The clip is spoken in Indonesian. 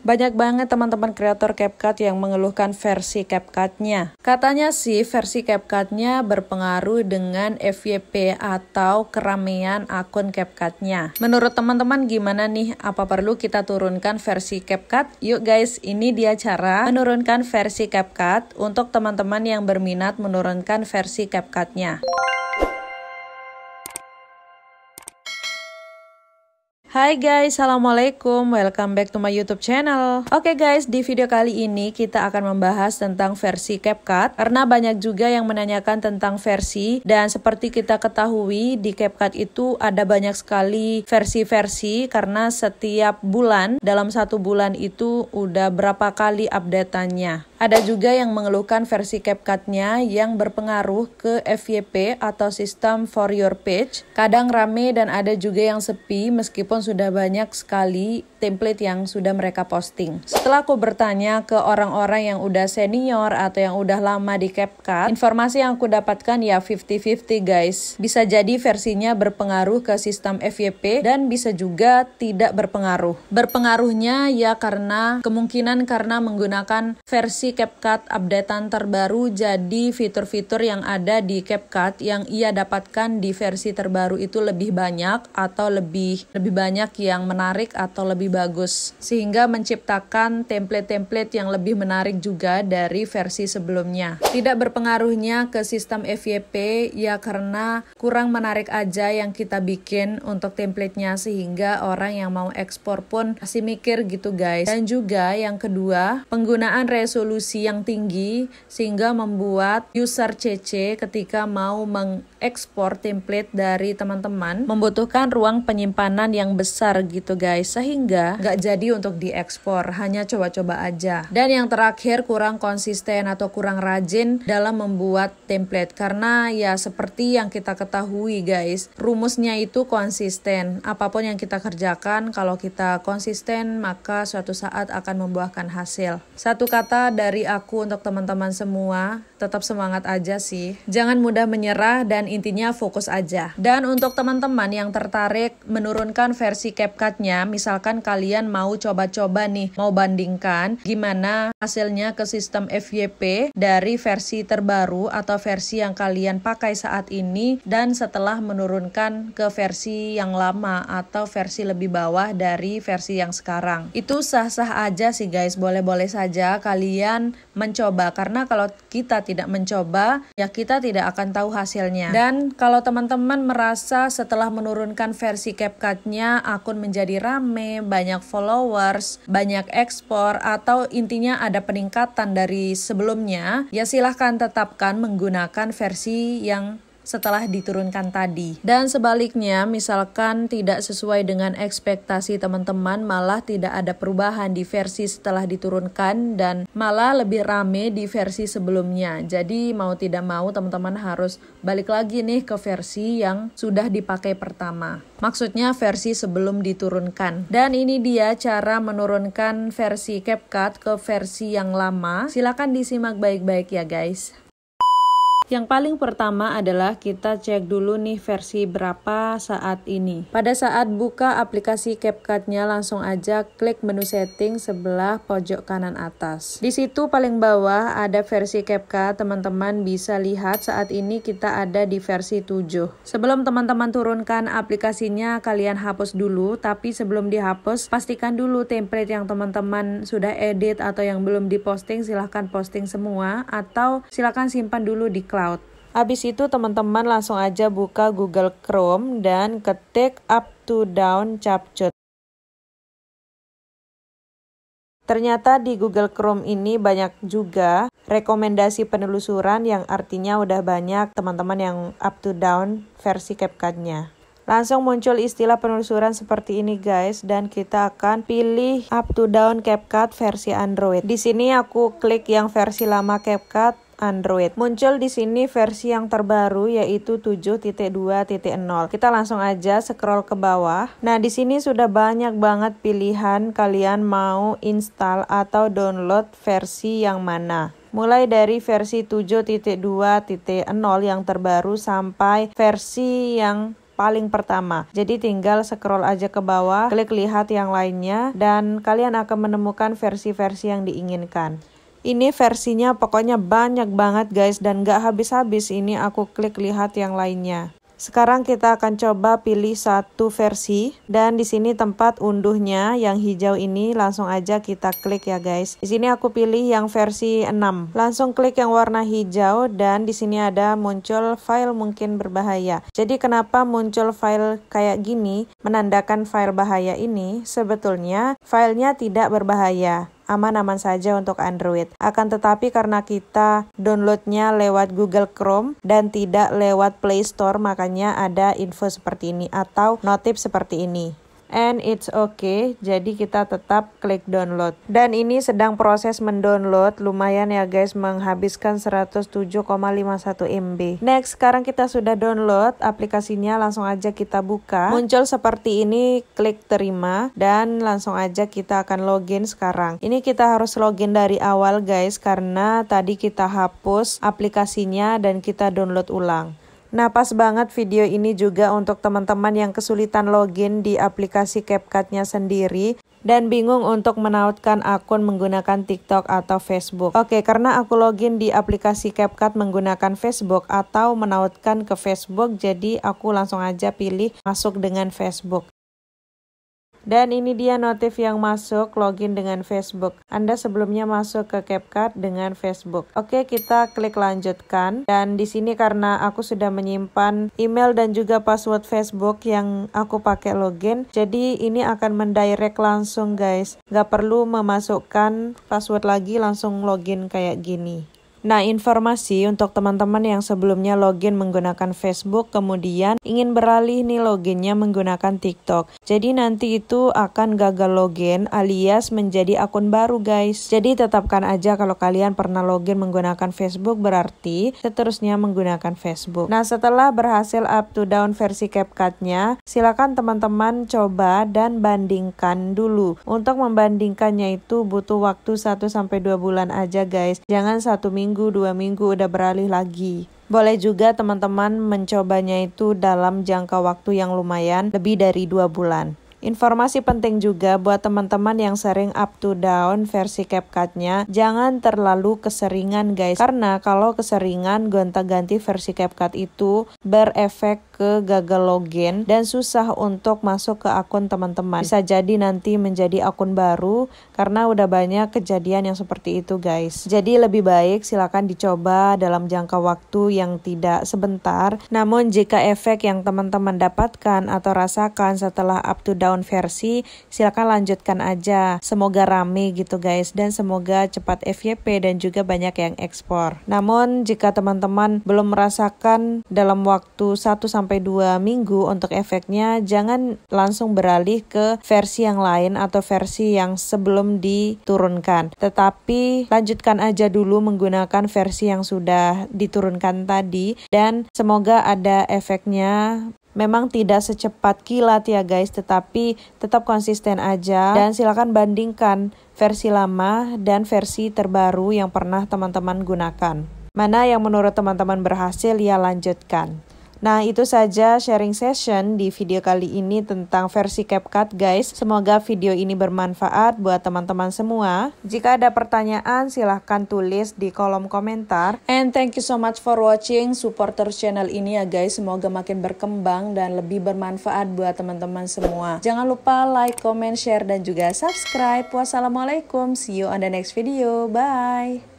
Banyak banget teman-teman kreator CapCut yang mengeluhkan versi CapCut-nya. Katanya sih versi CapCut-nya berpengaruh dengan FYP atau keramaian akun CapCut-nya. Menurut teman-teman gimana nih? Apa perlu kita turunkan versi CapCut? Yuk guys, ini dia cara menurunkan versi CapCut untuk teman-teman yang berminat menurunkan versi CapCut-nya. Hai guys, assalamualaikum, welcome back to my YouTube channel. Oke guys, di video kali ini kita akan membahas tentang versi CapCut karena banyak juga yang menanyakan tentang versi, dan seperti kita ketahui di CapCut itu ada banyak sekali versi-versi karena setiap bulan dalam satu bulan itu udah berapa kali update-annya. Ada juga yang mengeluhkan versi CapCut-nya yang berpengaruh ke FYP atau System for Your Page. Kadang rame dan ada juga yang sepi meskipun sudah banyak sekali template yang sudah mereka posting. Setelah aku bertanya ke orang-orang yang udah senior atau yang udah lama di CapCut, informasi yang aku dapatkan ya 50-50 guys. Bisa jadi versinya berpengaruh ke sistem FYP dan bisa juga tidak berpengaruh. Berpengaruhnya ya karena kemungkinan karena menggunakan versi CapCut updatean terbaru, jadi fitur-fitur yang ada di CapCut yang ia dapatkan di versi terbaru itu lebih banyak atau lebih banyak yang menarik atau lebih bagus, sehingga menciptakan template-template yang lebih menarik juga dari versi sebelumnya. Tidak berpengaruhnya ke sistem FYP ya karena kurang menarik aja yang kita bikin untuk templatenya, sehingga orang yang mau ekspor pun masih mikir gitu guys. Dan juga yang kedua, penggunaan resolusi yang tinggi sehingga membuat user CC ketika mau mengekspor template dari teman-teman membutuhkan ruang penyimpanan yang besar gitu guys, sehingga nggak jadi untuk diekspor, hanya coba-coba aja. Dan yang terakhir, kurang konsisten atau kurang rajin dalam membuat template, karena ya seperti yang kita ketahui guys, rumusnya itu konsisten. Apapun yang kita kerjakan, kalau kita konsisten maka suatu saat akan membuahkan hasil. Satu kata dari aku untuk teman-teman semua, tetap semangat aja sih. Jangan mudah menyerah dan intinya fokus aja. Dan untuk teman-teman yang tertarik menurunkan versi CapCut-nya, misalkan kalian mau coba-coba nih, mau bandingkan gimana hasilnya ke sistem FYP dari versi terbaru atau versi yang kalian pakai saat ini dan setelah menurunkan ke versi yang lama atau versi lebih bawah dari versi yang sekarang. Itu sah-sah aja sih guys, boleh-boleh saja kalian mencoba, karena kalau kita tidak mencoba ya kita tidak akan tahu hasilnya. Dan kalau teman-teman merasa setelah menurunkan versi CapCut-nya akun menjadi rame, banyak followers, banyak ekspor, atau intinya ada peningkatan dari sebelumnya, ya silahkan tetapkan menggunakan versi yang setelah diturunkan tadi. Dan sebaliknya, misalkan tidak sesuai dengan ekspektasi teman-teman, malah tidak ada perubahan di versi setelah diturunkan dan malah lebih rame di versi sebelumnya. Jadi mau tidak mau teman-teman harus balik lagi nih ke versi yang sudah dipakai pertama. Maksudnya versi sebelum diturunkan. Dan ini dia cara menurunkan versi CapCut ke versi yang lama. Silakan disimak baik-baik ya guys. Yang paling pertama adalah kita cek dulu nih versi berapa saat ini. Pada saat buka aplikasi CapCut-nya, langsung aja klik menu setting sebelah pojok kanan atas. Di situ paling bawah ada versi CapCut, teman-teman bisa lihat saat ini kita ada di versi 7. Sebelum teman-teman turunkan aplikasinya, kalian hapus dulu, tapi sebelum dihapus, pastikan dulu template yang teman-teman sudah edit atau yang belum diposting, silahkan posting semua, atau silahkan simpan dulu di cloud. Habis itu teman-teman langsung aja buka Google Chrome dan ketik up to down CapCut. Ternyata di Google Chrome ini banyak juga rekomendasi penelusuran yang artinya udah banyak teman-teman yang up to down versi CapCut-nya. Langsung muncul istilah penelusuran seperti ini guys, dan kita akan pilih up to down CapCut versi Android. Di sini aku klik yang versi lama CapCut Android. Muncul di sini versi yang terbaru yaitu 7.2.0. Kita langsung aja scroll ke bawah. Nah, di sini sudah banyak banget pilihan kalian mau install atau download versi yang mana. Mulai dari versi 7.2.0 yang terbaru sampai versi yang paling pertama. Jadi tinggal scroll aja ke bawah, klik lihat yang lainnya, dan kalian akan menemukan versi-versi yang diinginkan. Ini versinya pokoknya banyak banget guys, dan gak habis-habis ini aku klik lihat yang lainnya. Sekarang kita akan coba pilih satu versi, dan di sini tempat unduhnya yang hijau ini langsung aja kita klik ya guys. Di sini aku pilih yang versi 6. Langsung klik yang warna hijau, dan di sini ada muncul file mungkin berbahaya. Jadi kenapa muncul file kayak gini menandakan file bahaya ini? Sebetulnya filenya tidak berbahaya, aman-aman saja untuk Android. Akan tetapi karena kita downloadnya lewat Google Chrome dan tidak lewat Play Store, makanya ada info seperti ini atau notif seperti ini. And it's okay, jadi kita tetap klik download. Dan ini sedang proses mendownload, lumayan ya guys, menghabiskan 107,51 MB. Next, sekarang kita sudah download aplikasinya, langsung aja kita buka. Muncul seperti ini, klik terima, dan langsung aja kita akan login sekarang. Ini kita harus login dari awal guys, karena tadi kita hapus aplikasinya dan kita download ulang. Nah, pas banget video ini juga untuk teman-teman yang kesulitan login di aplikasi CapCut-nya sendiri dan bingung untuk menautkan akun menggunakan TikTok atau Facebook. Oke, karena aku login di aplikasi CapCut menggunakan Facebook atau menautkan ke Facebook, jadi aku langsung aja pilih masuk dengan Facebook. Dan ini dia notif yang masuk, login dengan Facebook. Anda sebelumnya masuk ke CapCut dengan Facebook. Oke, kita klik lanjutkan. Dan di sini karena aku sudah menyimpan email dan juga password Facebook yang aku pakai login, jadi ini akan mendirect langsung guys. Gak perlu memasukkan password lagi, langsung login kayak gini. Nah, informasi untuk teman-teman yang sebelumnya login menggunakan Facebook, kemudian ingin beralih nih loginnya menggunakan TikTok. Jadi nanti itu akan gagal login alias menjadi akun baru guys. Jadi tetapkan aja kalau kalian pernah login menggunakan Facebook, berarti seterusnya menggunakan Facebook. Nah, setelah berhasil up to down versi CapCut-nya, silakan teman-teman coba dan bandingkan dulu. Untuk membandingkannya itu butuh waktu 1-2 bulan aja guys. Jangan 1 minggu, 2 minggu udah beralih lagi. Boleh juga teman-teman mencobanya itu dalam jangka waktu yang lumayan, lebih dari 2 bulan. Informasi penting juga buat teman-teman yang sering up to down versi CapCut-nya, jangan terlalu keseringan guys. Karena kalau keseringan gonta-ganti versi CapCut itu berefek ke gagal login dan susah untuk masuk ke akun teman-teman. Bisa jadi nanti menjadi akun baru karena udah banyak kejadian yang seperti itu guys. Jadi lebih baik silakan dicoba dalam jangka waktu yang tidak sebentar. Namun jika efek yang teman-teman dapatkan atau rasakan setelah up to down versi, silakan lanjutkan aja. Semoga rame gitu guys, dan semoga cepat FYP dan juga banyak yang ekspor. Namun jika teman-teman belum merasakan dalam waktu 1-2 minggu untuk efeknya, jangan langsung beralih ke versi yang lain atau versi yang sebelum diturunkan. Tetapi lanjutkan aja dulu menggunakan versi yang sudah diturunkan tadi, dan semoga ada efeknya. Memang tidak secepat kilat ya guys, tetapi tetap konsisten aja. Dan silakan bandingkan versi lama dan versi terbaru yang pernah teman-teman gunakan. Mana yang menurut teman-teman berhasil, ya lanjutkan. Nah, itu saja sharing session di video kali ini tentang versi CapCut guys. Semoga video ini bermanfaat buat teman-teman semua. Jika ada pertanyaan silahkan tulis di kolom komentar. And thank you so much for watching. Support terus channel ini ya guys. Semoga makin berkembang dan lebih bermanfaat buat teman-teman semua. Jangan lupa like, comment, share, dan juga subscribe. Wassalamualaikum. See you on the next video. Bye.